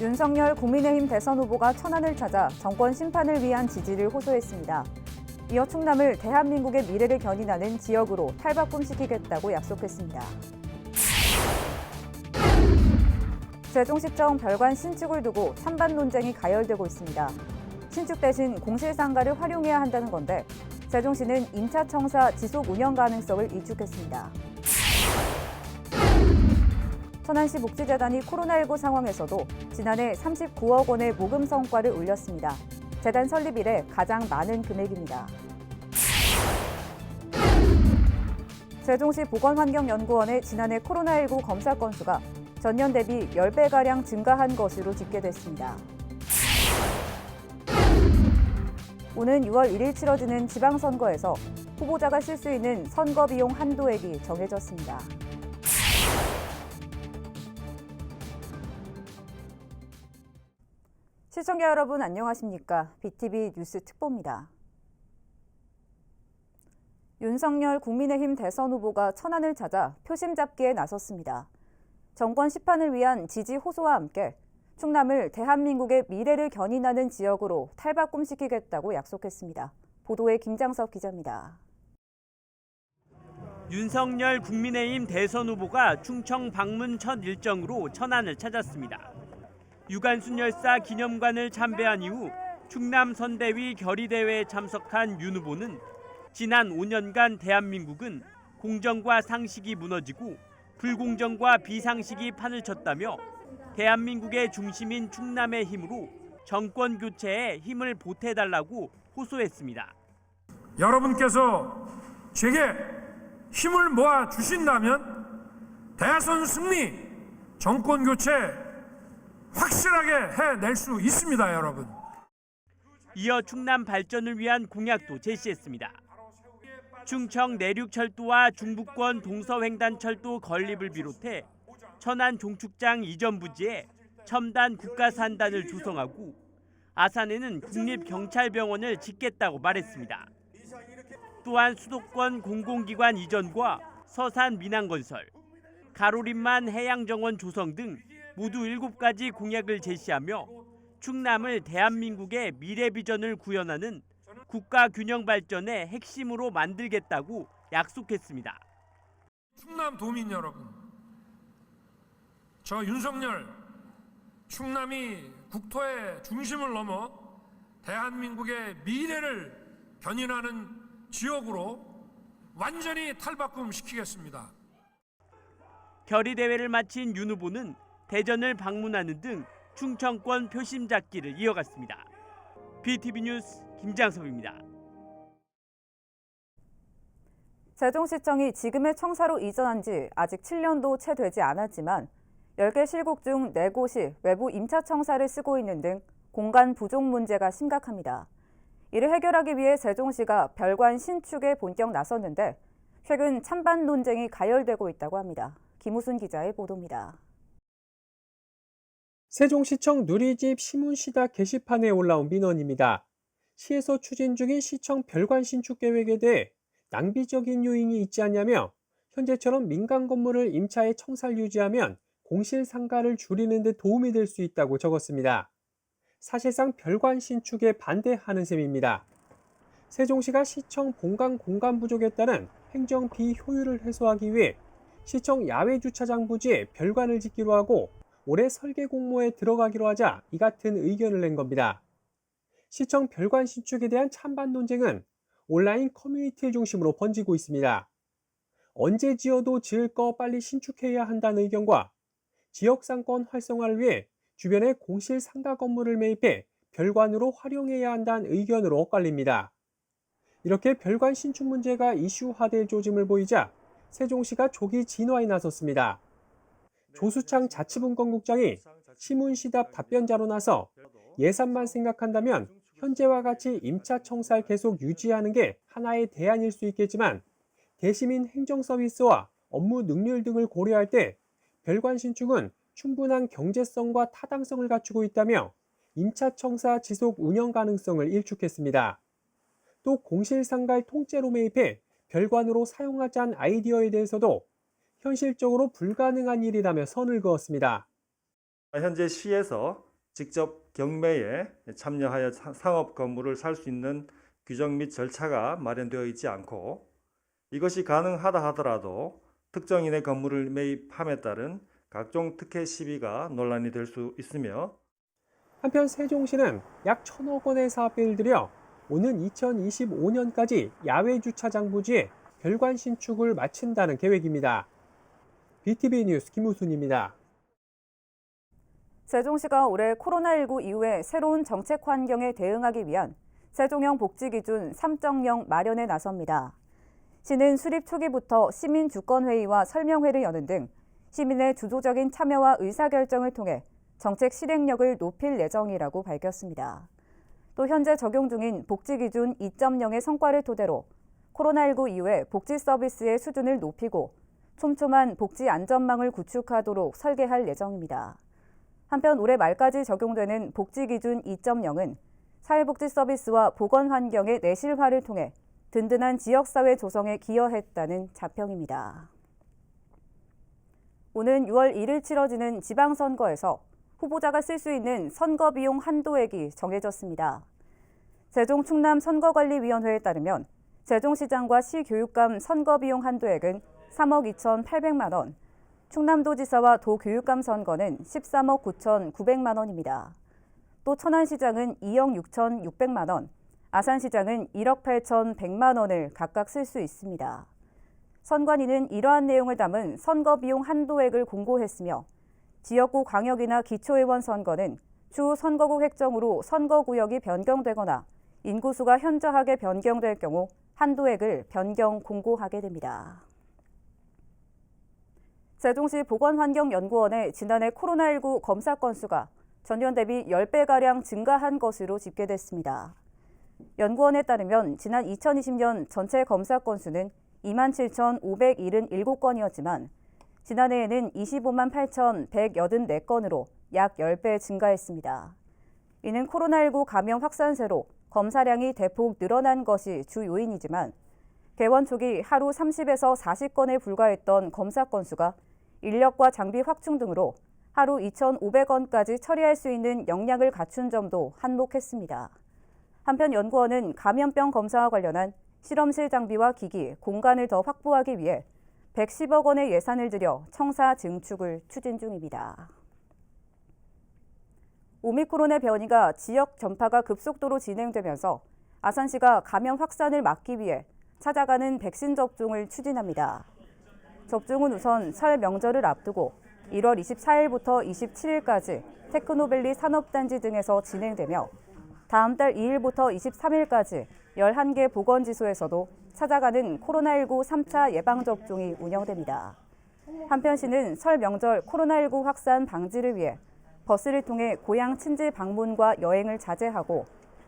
윤석열 국민의힘 대선 후보가 천안을 찾아 정권 심판을 위한 지지를 호소했습니다. 이어 충남을 대한민국의 미래를 견인하는 지역으로 탈바꿈시키겠다고 약속했습니다. 세종시청 별관 신축을 두고 찬반 논쟁이 가열되고 있습니다. 신축 대신 공실상가를 활용해야 한다는 건데 세종시는 임차청사 지속 운영 가능성을 일축했습니다. 천안시 복지재단이 코로나19 상황에서도 지난해 39억 원의 모금 성과를 올렸습니다. 재단 설립 이래 가장 많은 금액입니다. 세종시 보건환경연구원의 지난해 코로나19 검사 건수가 전년 대비 10배가량 증가한 것으로 집계됐습니다. 오는 6월 1일 치러지는 지방선거에서 후보자가 쓸 수 있는 선거비용 한도액이 정해졌습니다. 시청자 여러분 안녕하십니까? BTV 뉴스 특보입니다. 윤석열 국민의힘 대선 후보가 천안을 찾아 표심 잡기에 나섰습니다. 정권 심판을 위한 지지 호소와 함께 충남을 대한민국의 미래를 견인하는 지역으로 탈바꿈시키겠다고 약속했습니다. 보도에 김장섭 기자입니다. 윤석열 국민의힘 대선 후보가 충청 방문 첫 일정으로 천안을 찾았습니다. 유관순 열사 기념관을 참배한 이후 충남 선대위 결의대회에 참석한 윤 후보는 지난 5년간 대한민국은 공정과 상식이 무너지고 불공정과 비상식이 판을 쳤다며 대한민국의 중심인 충남의 힘으로 정권 교체에 힘을 보태달라고 호소했습니다. 여러분께서 제게 힘을 모아 주신다면 대선 승리, 정권 교체 확실하게 해낼 수 있습니다, 여러분. 이어 충남 발전을 위한 공약도 제시했습니다. 충청 내륙철도와 중부권 동서횡단철도 건립을 비롯해 천안 종축장 이전 부지에 첨단 국가산단을 조성하고 아산에는 국립경찰병원을 짓겠다고 말했습니다. 또한 수도권 공공기관 이전과 서산 민항건설, 가로림만 해양정원 조성 등 모두 7가지 공약을 제시하며 충남을 대한민국의 미래 비전을 구현하는 국가 균형 발전의 핵심으로 만들겠다고 약속했습니다. 충남 도민 여러분, 저 윤석열 충남이 국토의 중심을 넘어 대한민국의 미래를 견인하는 지역으로 완전히 탈바꿈시키겠습니다. 결의대회를 마친 윤 후보는 대전을 방문하는 등 충청권 표심 잡기를 이어갔습니다. BTV 뉴스 김장섭입니다. 세종시청이 지금의 청사로 이전한 지 아직 7년도 채 되지 않았지만 10개 실국 중 4곳이 외부 임차 청사를 쓰고 있는 등 공간 부족 문제가 심각합니다. 이를 해결하기 위해 세종시가 별관 신축에 본격 나섰는데 최근 찬반 논쟁이 가열되고 있다고 합니다. 김우순 기자의 보도입니다. 세종시청 누리집 시문시다 게시판에 올라온 민원입니다. 시에서 추진 중인 시청 별관 신축 계획에 대해 낭비적인 요인이 있지 않냐며 현재처럼 민간 건물을 임차에 청사를 유지하면 공실상가를 줄이는 데 도움이 될 수 있다고 적었습니다. 사실상 별관 신축에 반대하는 셈입니다. 세종시가 시청 본관 공간 부족에 따른 행정 비효율을 해소하기 위해 시청 야외 주차장 부지에 별관을 짓기로 하고 올해 설계 공모에 들어가기로 하자 이 같은 의견을 낸 겁니다. 시청 별관 신축에 대한 찬반 논쟁은 온라인 커뮤니티를 중심으로 번지고 있습니다. 언제 지어도 지을 거 빨리 신축해야 한다는 의견과 지역 상권 활성화를 위해 주변에 공실 상가 건물을 매입해 별관으로 활용해야 한다는 의견으로 엇갈립니다. 이렇게 별관 신축 문제가 이슈화될 조짐을 보이자 세종시가 조기 진화에 나섰습니다. 조수창 자치분권국장이 시문시답 답변자로 나서 예산만 생각한다면 현재와 같이 임차 청사를 계속 유지하는 게 하나의 대안일 수 있겠지만 대시민 행정서비스와 업무 능률 등을 고려할 때 별관 신축은 충분한 경제성과 타당성을 갖추고 있다며 임차 청사 지속 운영 가능성을 일축했습니다. 또 공실상가를 통째로 매입해 별관으로 사용하자는 아이디어에 대해서도 현실적으로 불가능한 일이라며 선을 그었습니다. 현재 시에서 직접 경매에 참여하여 상업 건물을 살 수 있는 규정 및 절차가 마련되어 있지 않고 이것이 가능하다 하더라도 특정인의 건물을 매입함에 따른 각종 특혜 시비가 논란이 될 수 있으며 한편 세종시는 약 1,000억 원의 사업비를 들여 오는 2025년까지 야외 주차장 부지에 별관 신축을 마친다는 계획입니다. BTV 뉴스 김우순입니다. 세종시가 올해 코로나19 이후에 새로운 정책 환경에 대응하기 위한 세종형 복지기준 3.0 마련에 나섭니다. 시는 수립 초기부터 시민 주권회의와 설명회를 여는 등 시민의 주도적인 참여와 의사결정을 통해 정책 실행력을 높일 예정이라고 밝혔습니다. 또 현재 적용 중인 복지기준 2.0의 성과를 토대로 코로나19 이후에 복지 서비스의 수준을 높이고 촘촘한 복지 안전망을 구축하도록 설계할 예정입니다. 한편 올해 말까지 적용되는 복지기준 2.0은 사회복지 서비스와 보건 환경의 내실화를 통해 든든한 지역사회 조성에 기여했다는 자평입니다. 오는 6월 1일 치러지는 지방선거에서 후보자가 쓸 수 있는 선거비용 한도액이 정해졌습니다. 세종 충남 선거관리위원회에 따르면 세종시장과 시교육감 선거비용 한도액은 3억 2,800만 원, 충남도지사와 도교육감 선거는 13억 9,900만 원입니다. 또 천안시장은 2억 6,600만 원, 아산시장은 1억 8,100만 원을 각각 쓸 수 있습니다. 선관위는 이러한 내용을 담은 선거비용 한도액을 공고했으며 지역구 광역이나 기초의원 선거는 추후 선거구 획정으로 선거구역이 변경되거나 인구수가 현저하게 변경될 경우 한도액을 변경 공고하게 됩니다. 세종시 보건환경연구원의 지난해 코로나19 검사 건수가 전년 대비 10배가량 증가한 것으로 집계됐습니다. 연구원에 따르면 지난 2020년 전체 검사 건수는 27,577건이었지만 지난해에는 25만 8,184건으로 약 10배 증가했습니다. 이는 코로나19 감염 확산세로 검사량이 대폭 늘어난 것이 주 요인이지만 개원 초기 하루 30에서 40건에 불과했던 검사 건수가 인력과 장비 확충 등으로 하루 2,500건까지 처리할 수 있는 역량을 갖춘 점도 한몫했습니다. 한편 연구원은 감염병 검사와 관련한 실험실 장비와 기기, 공간을 더 확보하기 위해 110억 원의 예산을 들여 청사 증축을 추진 중입니다. 오미크론의 변이가 지역 전파가 급속도로 진행되면서 아산시가 감염 확산을 막기 위해 찾아가는 백신 접종을 추진합니다. 접종은 우선 설 명절을 앞두고 1월 24일부터 27일까지 테크노밸리 산업단지 등에서 진행되며 다음 달 2일부터 23일까지 11개 보건지소에서도 찾아가는 코로나19 3차 예방접종이 운영됩니다. 한편 시는 설 명절 코로나19 확산 방지를 위해 버스를 통해 고향 친지 방문과 여행을 자제하고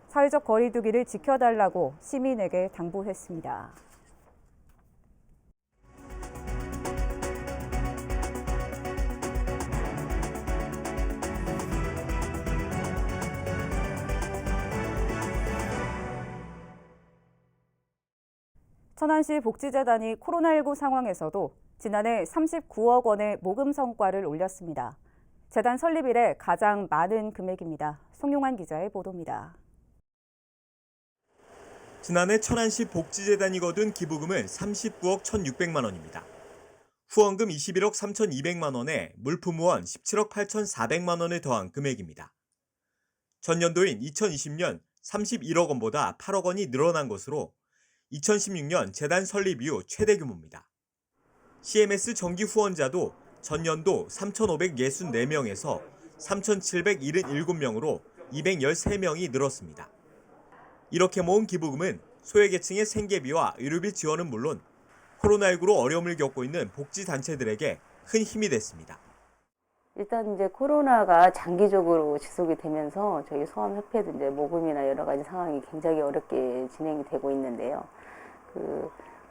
사회적 거리 두기를 지켜달라고 시민에게 당부했습니다. 천안시 복지재단이 코로나19 상황에서도 지난해 39억 원의 모금 성과를 올렸습니다. 재단 설립 이래 가장 많은 금액입니다. 송용환 기자의 보도입니다. 지난해 천안시 복지재단이 거둔 기부금은 39억 1,600만 원입니다. 후원금 21억 3,200만 원에 물품 후원 17억 8,400만 원을 더한 금액입니다. 전년도인 2020년 31억 원보다 8억 원이 늘어난 것으로 2016년 재단 설립 이후 최대 규모입니다. CMS 정기 후원자도 전년도 3,564명에서 3,777명으로 213명이 늘었습니다. 이렇게 모은 기부금은 소외계층의 생계비와 의료비 지원은 물론 코로나19로 어려움을 겪고 있는 복지단체들에게 큰 힘이 됐습니다. 일단 이제 코로나가 장기적으로 지속이 되면서 저희 소아협회도 이제 모금이나 여러 가지 상황이 굉장히 어렵게 진행이 되고 있는데요.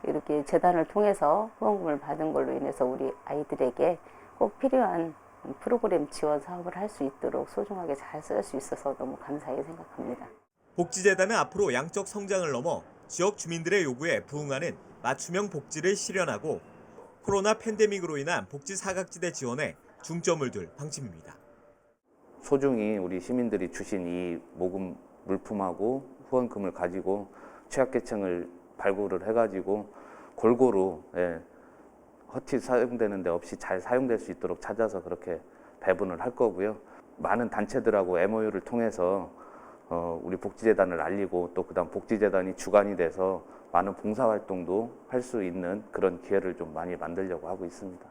이렇게 재단을 통해서 후원금을 받은 걸로 인해서 우리 아이들에게 꼭 필요한 프로그램 지원 사업을 할 수 있도록 소중하게 잘 쓸 수 있어서 너무 감사하게 생각합니다. 복지재단은 앞으로 양적 성장을 넘어 지역 주민들의 요구에 부응하는 맞춤형 복지를 실현하고 코로나 팬데믹으로 인한 복지 사각지대 지원에 중점을 둘 방침입니다. 소중히 우리 시민들이 주신 이 모금 물품하고 후원금을 가지고 취약계층을 발굴을 해가지고 골고루 허투루 사용되는 데 없이 잘 사용될 수 있도록 찾아서 그렇게 배분을 할 거고요. 많은 단체들하고 MOU를 통해서 우리 복지재단을 알리고 또 그다음 복지재단이 주관이 돼서 많은 봉사활동도 할 수 있는 그런 기회를 좀 많이 만들려고 하고 있습니다.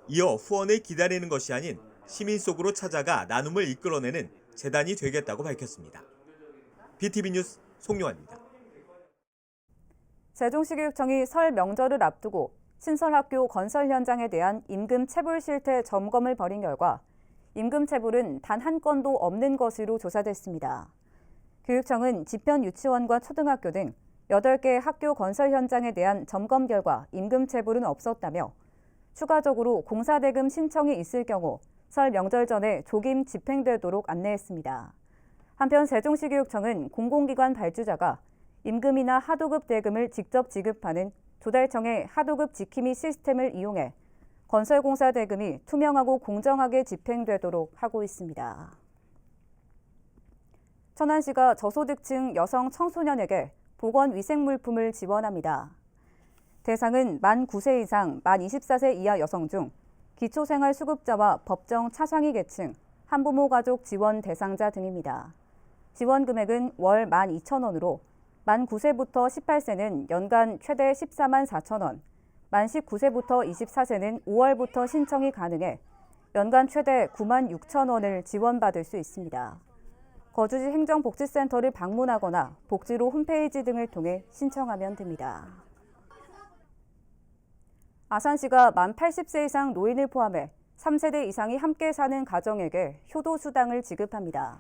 이어 후원을 기다리는 것이 아닌 시민 속으로 찾아가 나눔을 이끌어내는 재단이 되겠다고 밝혔습니다. BTV 뉴스 송용환입니다. 세종시교육청이 설 명절을 앞두고 신설학교 건설 현장에 대한 임금 체불 실태 점검을 벌인 결과 임금 체불은 단 한 건도 없는 것으로 조사됐습니다. 교육청은 지편 유치원과 초등학교 등 8개 학교 건설 현장에 대한 점검 결과 임금 체불은 없었다며 추가적으로 공사대금 신청이 있을 경우 설 명절 전에 조김 집행되도록 안내했습니다. 한편 세종시교육청은 공공기관 발주자가 임금이나 하도급 대금을 직접 지급하는 조달청의 하도급 지킴이 시스템을 이용해 건설공사 대금이 투명하고 공정하게 집행되도록 하고 있습니다. 천안시가 저소득층 여성 청소년에게 보건위생물품을 지원합니다. 대상은 만 9세 이상, 만 24세 이하 여성 중 기초생활수급자와 법정 차상위 계층, 한부모 가족 지원 대상자 등입니다. 지원 금액은 월 12,000원으로 만 9세부터 18세는 연간 최대 14만 4천 원, 만 19세부터 24세는 5월부터 신청이 가능해 연간 최대 9만 6천 원을 지원받을 수 있습니다. 거주지 행정복지센터를 방문하거나 복지로 홈페이지 등을 통해 신청하면 됩니다. 아산시가 만 80세 이상 노인을 포함해 3세대 이상이 함께 사는 가정에게 효도수당을 지급합니다.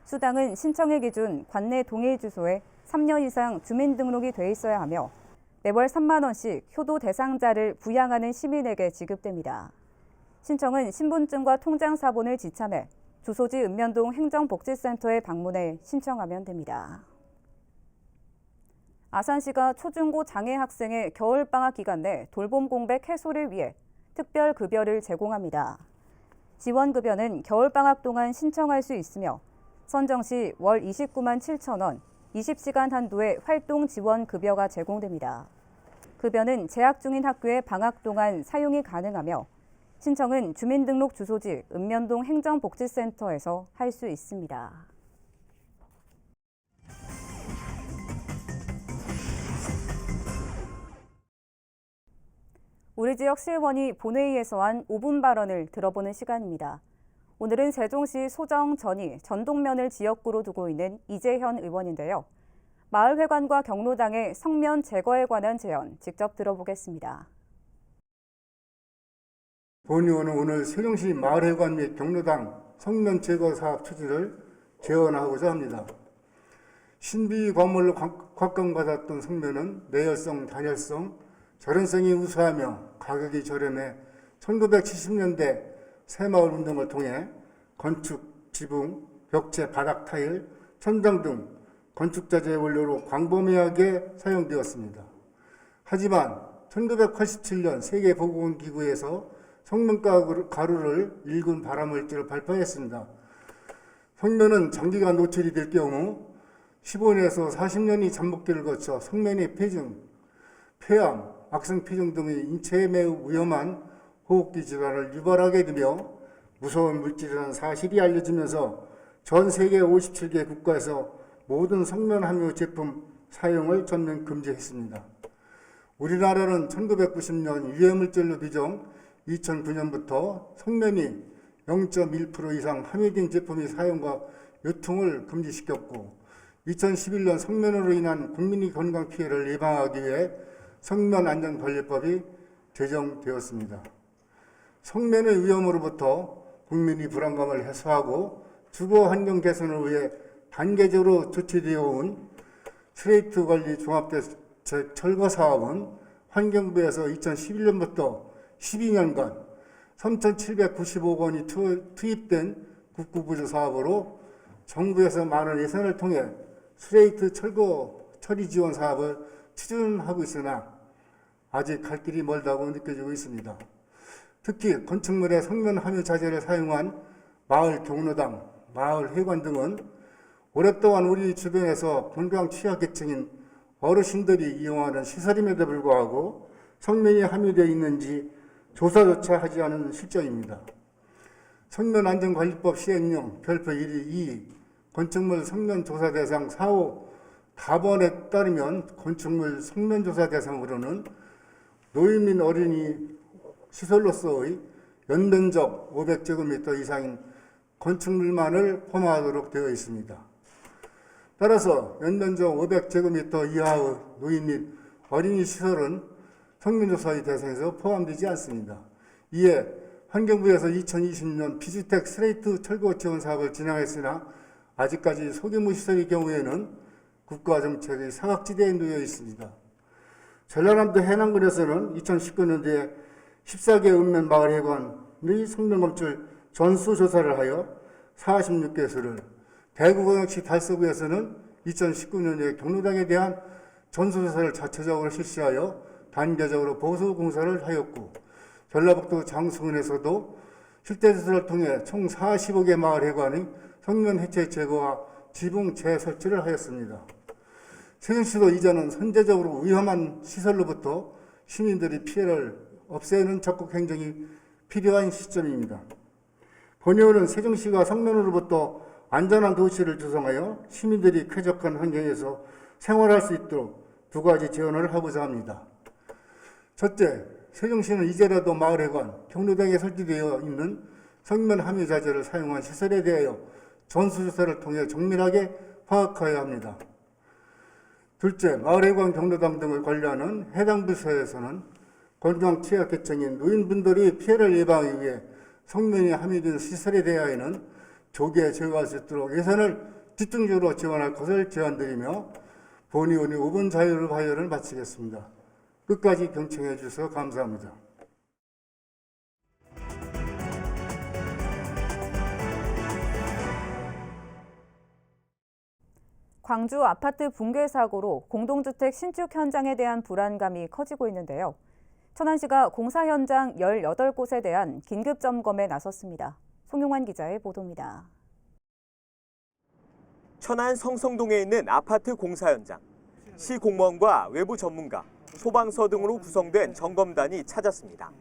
수당은 신청일 기준 관내 동일 주소에 3년 이상 주민등록이 돼 있어야 하며 매월 3만 원씩 효도 대상자를 부양하는 시민에게 지급됩니다. 신청은 신분증과 통장사본을 지참해 주소지 읍면동 행정복지센터에 방문해 신청하면 됩니다. 아산시가 초중고 장애 학생의 겨울방학 기간 내 돌봄 공백 해소를 위해 특별급여를 제공합니다. 지원급여는 겨울방학 동안 신청할 수 있으며 선정 시 월 29만 7천 원, 20시간 한도의 활동 지원 급여가 제공됩니다. 급여는 재학 중인 학교의 방학 동안 사용이 가능하며 신청은 주민등록 주소지 읍면동 행정복지센터에서 할 수 있습니다. 우리 지역 시의원이 본회의에서 한 5분 발언을 들어보는 시간입니다. 오늘은 세종시 소정, 전이, 전동면을 지역구로 두고 있는 이재현 의원인데요. 마을회관과 경로당의 성면 제거에 관한 제언 직접 들어보겠습니다. 본 의원은 오늘 세종시 마을회관 및 경로당 성면 제거 사업 추진을 제언하고자 합니다. 신비 광물로 각광받았던 성면은 내열성, 단열성, 절연성이 우수하며 가격이 저렴해 1970년대 새마을 운동을 통해 건축, 지붕, 벽체, 바닥 타일, 천장 등 건축자재 원료로 광범위하게 사용되었습니다. 하지만 1987년 세계보건기구에서 성면 가루를 일군 발암물질을 발표했습니다. 성면은 장기간 노출이 될 경우 15년에서 40년이 잠복기를 거쳐 성면의 폐증, 폐암, 악성폐증 등의 인체에 매우 위험한 호흡기 질환을 유발하게 되며 무서운 물질이라는 사실이 알려지면서 전 세계 57개 국가에서 모든 성면 함유 제품 사용을 전면 금지했습니다. 우리나라는 1990년 유해물질로 규정, 2009년부터 성면이 0.1% 이상 함유된 제품의 사용과 유통을 금지시켰고 2011년 성면으로 인한 국민의 건강 피해를 예방하기 위해 성면안전관리법이 제정되었습니다. 성면의 위험으로부터 국민의 불안감을 해소하고 주거 환경 개선을 위해 단계적으로 조치되어 온 스레이트 관리 종합대책 철거 사업은 환경부에서 2011년부터 12년간 3,795억 원이 투입된 국구부조 사업으로 정부에서 많은 예산을 통해 스레이트 철거 처리 지원 사업을 추진하고 있으나 아직 갈 길이 멀다고 느껴지고 있습니다. 특히 건축물에 성면 함유 자재를 사용한 마을 경로당, 마을 회관 등은 오랫동안 우리 주변에서 건강 취약계층인 어르신들이 이용하는 시설임에도 불구하고 성면이 함유되어 있는지 조사조차 하지 않은 실정입니다. 성면안전관리법 시행령 별표 1.2 건축물 성면조사 대상 4호 답안에 따르면 건축물 성면조사 대상으로는 노인 및 어린이 시설로서의 연면적 500제곱미터 이상인 건축물만을 포함하도록 되어 있습니다. 따라서 연면적 500제곱미터 이하의 노인 및 어린이 시설은 성면조사의 대상에서 포함되지 않습니다. 이에 환경부에서 2020년 비주택 스레이트 철거 지원 사업을 진행했으나 아직까지 소규모 시설의 경우에는 국가정책의 사각지대에 놓여 있습니다. 전라남도 해남군에서는 2019년도에 14개 읍면 마을 회관의 성면검출 전수조사를 하여 46개소를, 대구광역시 달서구에서는 2019년도에 경로당에 대한 전수조사를 자체적으로 실시하여 단계적으로 보수공사를 하였고, 전라북도 장수군에서도 실태조사를 통해 총 45개 마을 회관의 성면 해체 제거와 지붕 재설치를 하였습니다. 세종시도 이제는 선제적으로 위험한 시설로부터 시민들의 피해를 없애는 적극 행정이 필요한 시점입니다. 본의원은 세종시가 성면으로부터 안전한 도시를 조성하여 시민들이 쾌적한 환경에서 생활할 수 있도록 두 가지 제언을 하고자 합니다. 첫째, 세종시는 이제라도 마을회관, 경로당에 설치되어 있는 성면 함유 자재를 사용한 시설에 대하여 전수조사를 통해 정밀하게 파악해야 합니다. 둘째, 마을회관, 경로당 등을 관리하는 해당 부서에서는 건강 취약계층인 노인분들이 피해를 예방하기 위해 성면이 함유된 시설에 대하여는 조기에 제거할 수 있도록 예산을 집중적으로 지원할 것을 제안드리며 본의원의 5분 자유로 발언을 마치겠습니다. 끝까지 경청해 주셔서 감사합니다. 광주 아파트 붕괴 사고로 공동주택 신축 현장에 대한 불안감이 커지고 있는데요. 천안시가 공사 현장 18곳에 대한 긴급 점검에 나섰습니다. 송용환 기자의 보도입니다. 천안 성성동에 있는 아파트 공사 현장. 시 공무원과 외부 전문가, 소방서 등으로 구성된 점검단이 찾았습니다.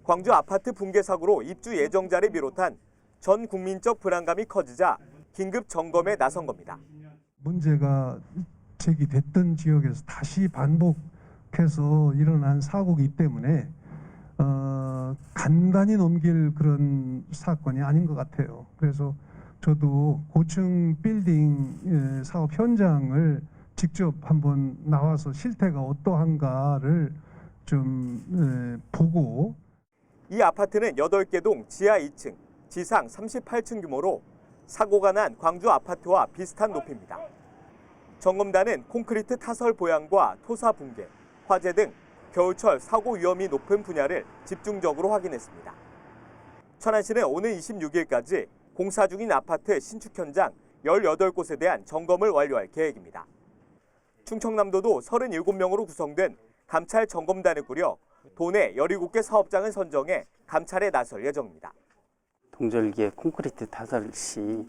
광주 아파트 붕괴 사고로 입주 예정자를 비롯한 전 국민적 불안감이 커지자 긴급 점검에 나선 겁니다. 문제가 제기됐던 지역에서 다시 반복해서 일어난 사고이기 때문에 간단히 넘길 그런 사건이 아닌 것 같아요. 그래서 저도 고층 빌딩 사업 현장을 직접 한번 나와서 실태가 어떠한가를 좀 보고. 이 아파트는 8개 동 지하 2층, 지상 38층 규모로 사고가 난 광주 아파트와 비슷한 높이입니다. 점검단은 콘크리트 타설 보양과 토사 붕괴, 화재 등 겨울철 사고 위험이 높은 분야를 집중적으로 확인했습니다. 천안시는 오는 26일까지 공사 중인 아파트 신축 현장 18곳에 대한 점검을 완료할 계획입니다. 충청남도도 37명으로 구성된 감찰 점검단을 꾸려 도내 17개 사업장을 선정해 감찰에 나설 예정입니다. 동절기에 콘크리트 타설 시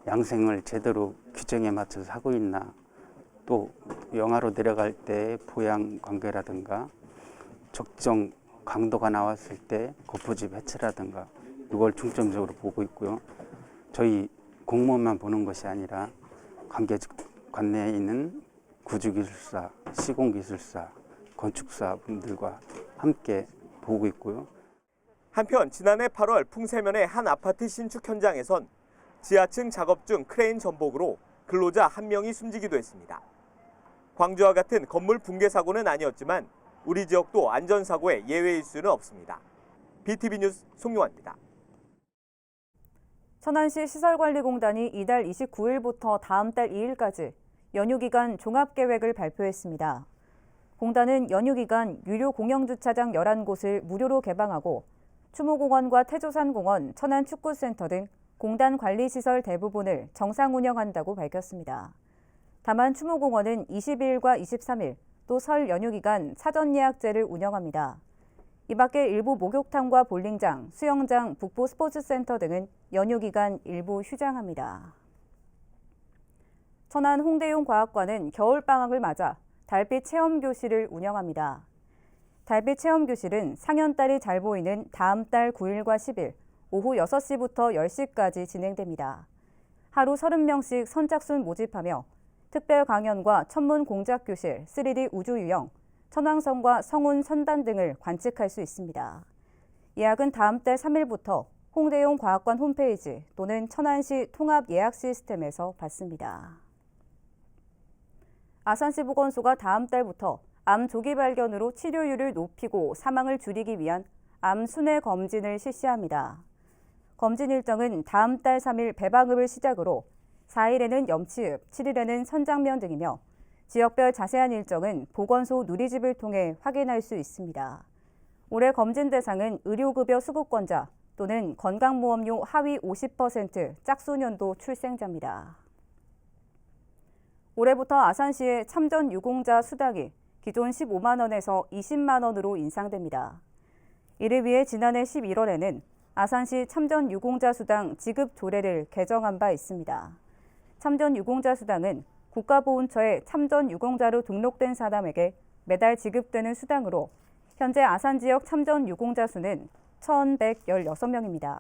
양생을 제대로 규정에 맞춰서 하고 있나, 또 영하로 내려갈 때 보양 관계라든가 적정 강도가 나왔을 때 거푸집 해체라든가 이걸 중점적으로 보고 있고요. 저희 공무원만 보는 것이 아니라 관내에 있는 구주기술사, 시공기술사, 건축사 분들과 함께 보고 있고요. 한편 지난해 8월 풍세면의 한 아파트 신축 현장에선 지하층 작업 중 크레인 전복으로 근로자 1명이 숨지기도 했습니다. 광주와 같은 건물 붕괴 사고는 아니었지만 우리 지역도 안전사고의 예외일 수는 없습니다. BTV 뉴스 송용환입니다. 천안시 시설관리공단이 이달 29일부터 다음 달 2일까지 연휴 기간 종합계획을 발표했습니다. 공단은 연휴 기간 유료 공영주차장 11곳을 무료로 개방하고 추모공원과 태조산공원, 천안축구센터 등 공단 관리시설 대부분을 정상 운영한다고 밝혔습니다. 다만 추모공원은 22일과 23일, 또 설 연휴 기간 사전 예약제를 운영합니다. 이 밖에 일부 목욕탕과 볼링장, 수영장, 북부 스포츠센터 등은 연휴 기간 일부 휴장합니다. 천안 홍대용 과학관은 겨울방학을 맞아 달빛 체험교실을 운영합니다. 달빛 체험교실은 상현달이 잘 보이는 다음 달 9일과 10일 오후 6시부터 10시까지 진행됩니다. 하루 30명씩 선착순 모집하며 특별 강연과 천문 공작교실, 3D 우주유형, 천왕성과 성운 선단 등을 관측할 수 있습니다. 예약은 다음 달 3일부터 홍대용 과학관 홈페이지 또는 천안시 통합 예약 시스템에서 받습니다. 아산시 보건소가 다음 달부터 암 조기 발견으로 치료율을 높이고 사망을 줄이기 위한 암 순회 검진을 실시합니다. 검진 일정은 다음 달 3일 배방읍을 시작으로 4일에는 염치읍, 7일에는 선장면 등이며 지역별 자세한 일정은 보건소 누리집을 통해 확인할 수 있습니다. 올해 검진 대상은 의료급여 수급권자 또는 건강보험료 하위 50% 짝수년도 출생자입니다. 올해부터 아산시의 참전 유공자 수당이 기존 15만 원에서 20만 원으로 인상됩니다. 이를 위해 지난해 11월에는 아산시 참전 유공자 수당 지급 조례를 개정한 바 있습니다. 참전 유공자 수당은 국가보훈처에 참전 유공자로 등록된 사람에게 매달 지급되는 수당으로 현재 아산 지역 참전 유공자 수는 1,116명입니다.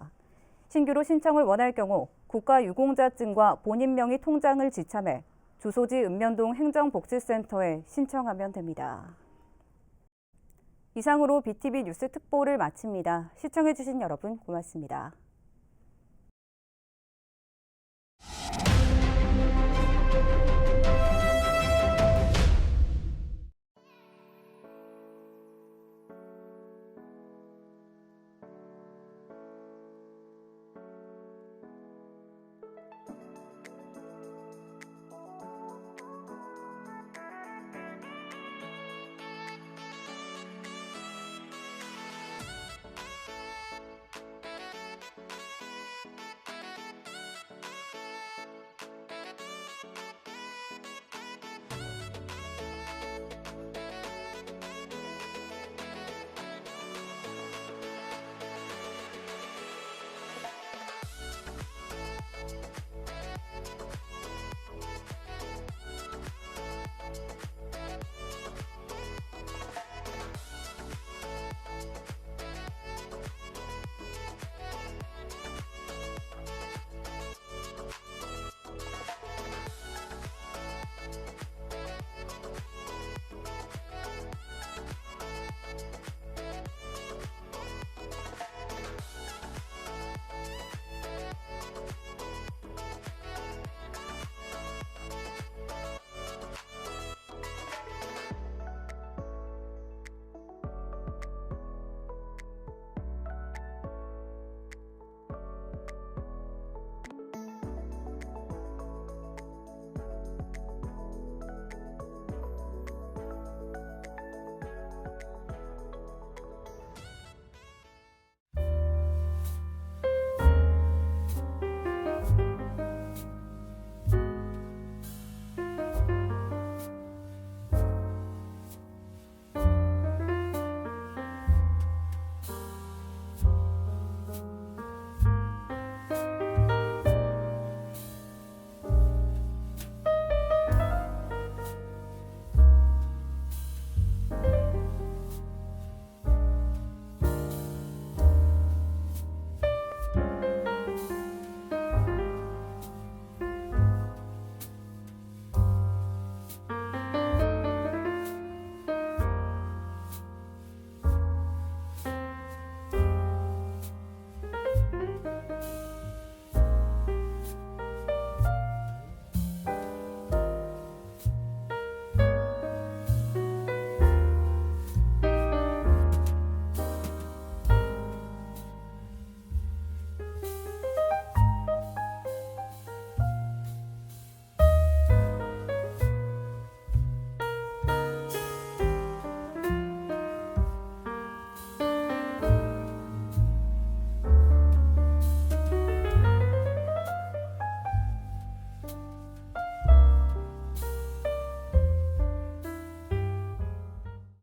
신규로 신청을 원할 경우 국가유공자증과 본인 명의 통장을 지참해 주소지 읍면동 행정복지센터에 신청하면 됩니다. 이상으로 BTV 뉴스 특보를 마칩니다. 시청해주신 여러분 고맙습니다.